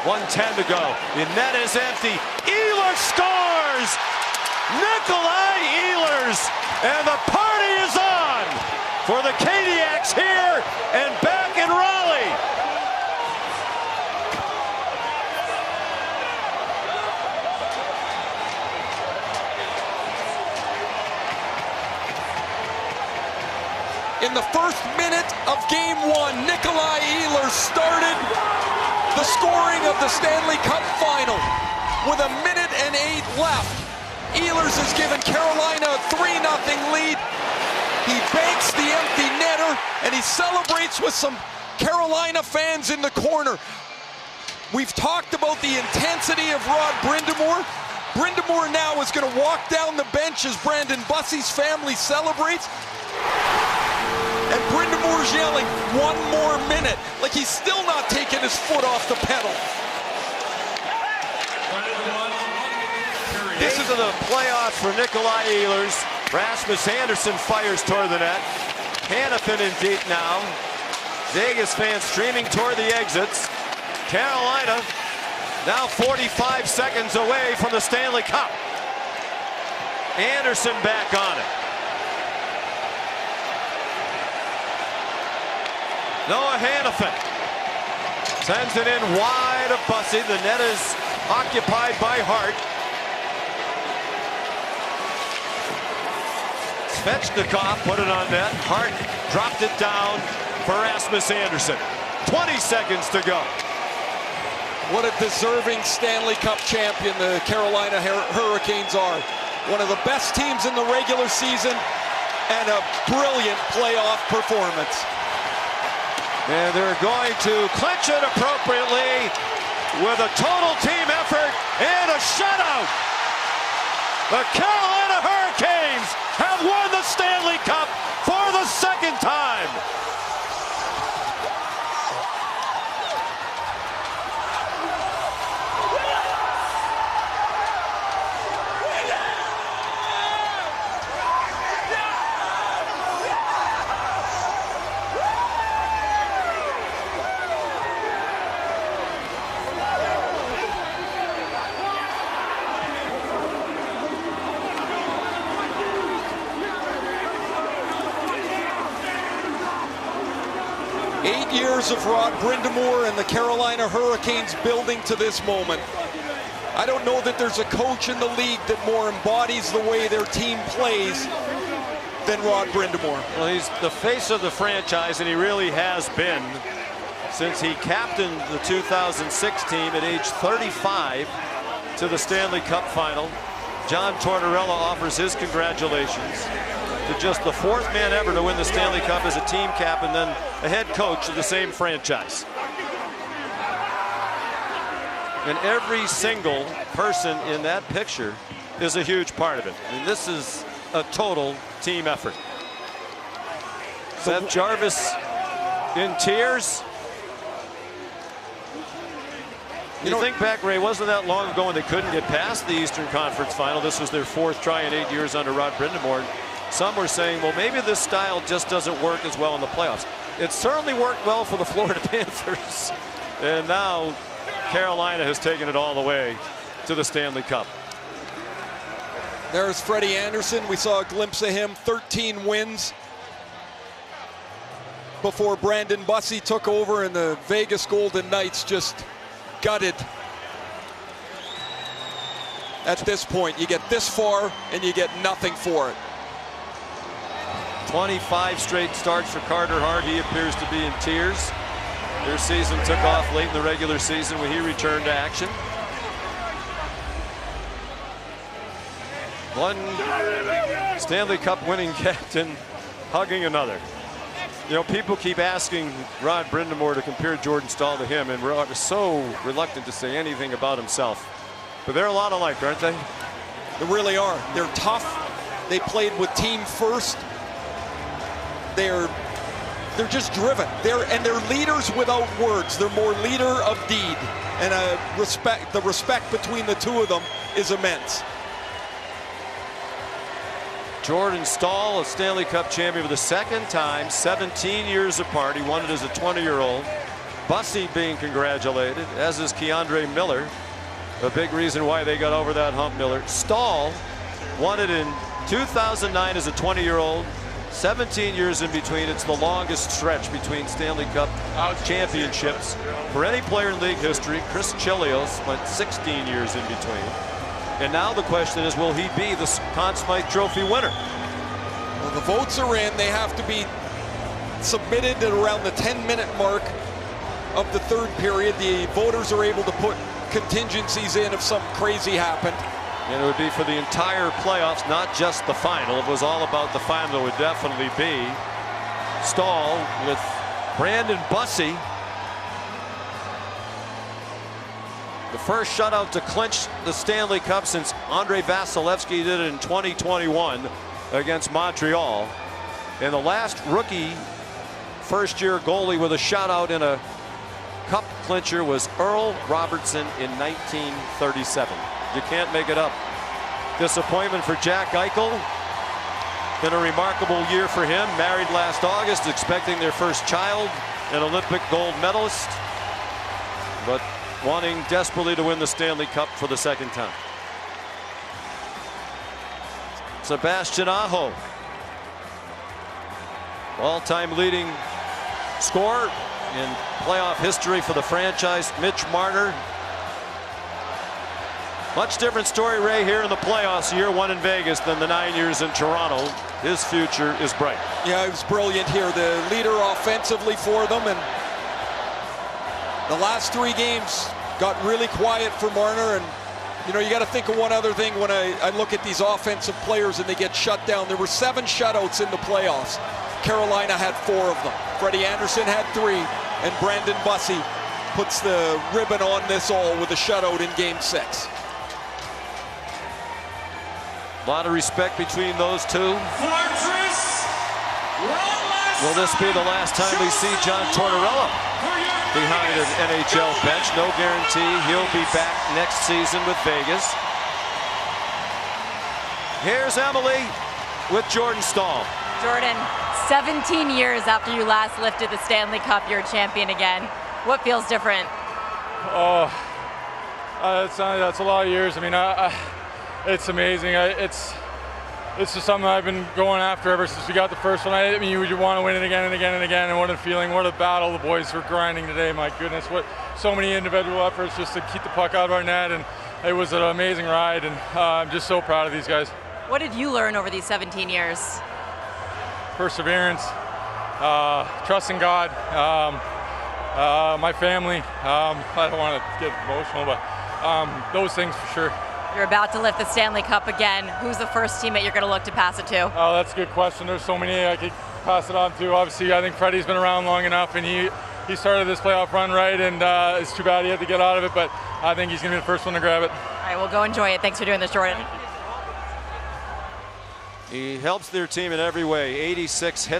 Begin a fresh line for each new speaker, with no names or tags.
1:10 to go. The net is empty. Ehlers scores! Nikolai Ehlers! And the party is on for the Kadiaks here and back in Raleigh.
In the first minute of Game 1, Nikolai Ehlers started the scoring of the Stanley Cup Final. With 1:08 left, Ehlers has given Carolina a 3-0 lead. He banks the empty netter, and he celebrates with some Carolina fans in the corner. We've talked about the intensity of Rod Brind'Amour. Brind'Amour now is going to walk down the bench as Brandon Bussy's family celebrates. And Brind'Amour's yelling, "1 more minute," like he's still not taking his foot off the pedal.
This is the playoffs for Nikolai Ehlers. Rasmus Andersson fires toward the net. Hanifin in deep now. Vegas fans streaming toward the exits. Carolina now 45 seconds away from the Stanley Cup. Andersson back on it. Noah Hanifin sends it in wide of Bussy. The net is occupied by Hart. Svechnikov put it on net. Hart dropped it down for Rasmus Andersson. 20 seconds to go.
What a deserving Stanley Cup champion the Carolina Hurricanes are. One of the best teams in the regular season and a brilliant playoff performance.
And they're going to clinch it appropriately with a total team effort and a shutout. The Carolina Hurricanes have won the Stanley Cup for the second time.
Years of Rod Brind'Amour and the Carolina Hurricanes building to this moment. I don't know that there's a coach in the league that more embodies the way their team plays than Rod Brind'Amour.
Well, he's the face of the franchise, and he really has been since he captained the 2006 team at age 35 to the Stanley Cup Final. John Tortorella offers his congratulations to just the 4th man ever to win the Stanley Cup as a team cap and then a head coach of the same franchise. And every single person in that picture is a huge part of it. I mean, this is a total team effort. Seth Jarvis in tears. You think back, Ray, wasn't that long ago when they couldn't get past the Eastern Conference Final. This was their 4th try in 8 years under Rod Brind'Amour. Some were saying, well, maybe this style just doesn't work as well in the playoffs. It certainly worked well for the Florida Panthers. And now Carolina has taken it all the way to the Stanley Cup.
There's Freddie Anderson. We saw a glimpse of him, 13 wins before Brandon Bussy took over, and the Vegas Golden Knights just gutted. At this point, you get this far and you get nothing for it.
25 straight starts for Carter Hart. He appears to be in tears. Their season took off late in the regular season when he returned to action. One Stanley Cup winning captain hugging another. You know, people keep asking Rod Brind'Amour to compare Jordan Staal to him, and Rod is so reluctant to say anything about himself. But they're a lot alike, aren't they?
They really are. They're tough. They played with team first. They're just driven. They're leaders without words. They're more leader of deed, and the respect between the two of them is immense.
Jordan Staal, a Stanley Cup champion for the 2nd time, 17 years apart. He won it as a 20-year-old. Bussey being congratulated, as is Keandre Miller. A big reason why they got over that hump, Miller. Stahl won it in 2009 as a 20-year-old. 17 years in between. It's the longest stretch between Stanley Cup championships for any player in league history. Chris Chelios went 16 years in between. And now the question is, will he be the Conn Smythe Trophy winner?
Well, the votes are in. They have to be submitted at around the 10-minute mark of the third period. The voters are able to put contingencies in if something crazy happened.
And it would be for the entire playoffs, not just the final. If it was all about the final, it would definitely be Stahl with Brandon Bussey. The first shutout to clinch the Stanley Cup since Andrei Vasilevsky did it in 2021 against Montreal. And the last rookie first-year goalie with a shutout in a cup clincher was Earl Robertson in 1937. You can't make it up. Disappointment for Jack Eichel. Been a remarkable year for him. Married last August, expecting their first child, an Olympic gold medalist, but wanting desperately to win the Stanley Cup for the second time. Sebastian Aho, all-time leading scorer in playoff history for the franchise. Mitch Marner. Much different story, Ray, here in the playoffs, year one in Vegas, than the 9 years in Toronto. His future is bright.
Yeah, he was brilliant here. The leader offensively for them, and the last 3 games got really quiet for Marner. And you know, you got to think of one other thing when I look at these offensive players and they get shut down. There were 7 shutouts in the playoffs. Carolina had 4 of them. Freddie Anderson had 3, and Brandon Bussey puts the ribbon on this all with a shutout in Game 6.
A lot of respect between those two. Will this be the last time we see John Tortorella behind an NHL bench? No guarantee he'll be back next season with Vegas. Here's Emily with Jordan Stahl.
Jordan, 17 years after you last lifted the Stanley Cup, you're a champion again. What feels different?
Oh, that's a lot of years. I mean, it's amazing. It's just something I've been going after ever since we got the first one. I mean, you want to win it again and again and again, and what a feeling, what a battle the boys were grinding today. My goodness, what so many individual efforts just to keep the puck out of our net, and it was an amazing ride, and I'm just so proud of these guys.
What did you learn over these 17 years?
Perseverance, trust in God, my family. I don't want to get emotional, but those things for sure.
You're about to lift the Stanley Cup again. Who's the first teammate you're going to look to pass it to?
Oh, that's a good question. There's so many I could pass it on to. Obviously, I think Freddie's been around long enough, and he started this playoff run right, and it's too bad he had to get out of it, but I think he's going to be the first one to grab it.
All right, we'll go enjoy it. Thanks for doing this, Jordan.
He helps their team in every way. 86 hits.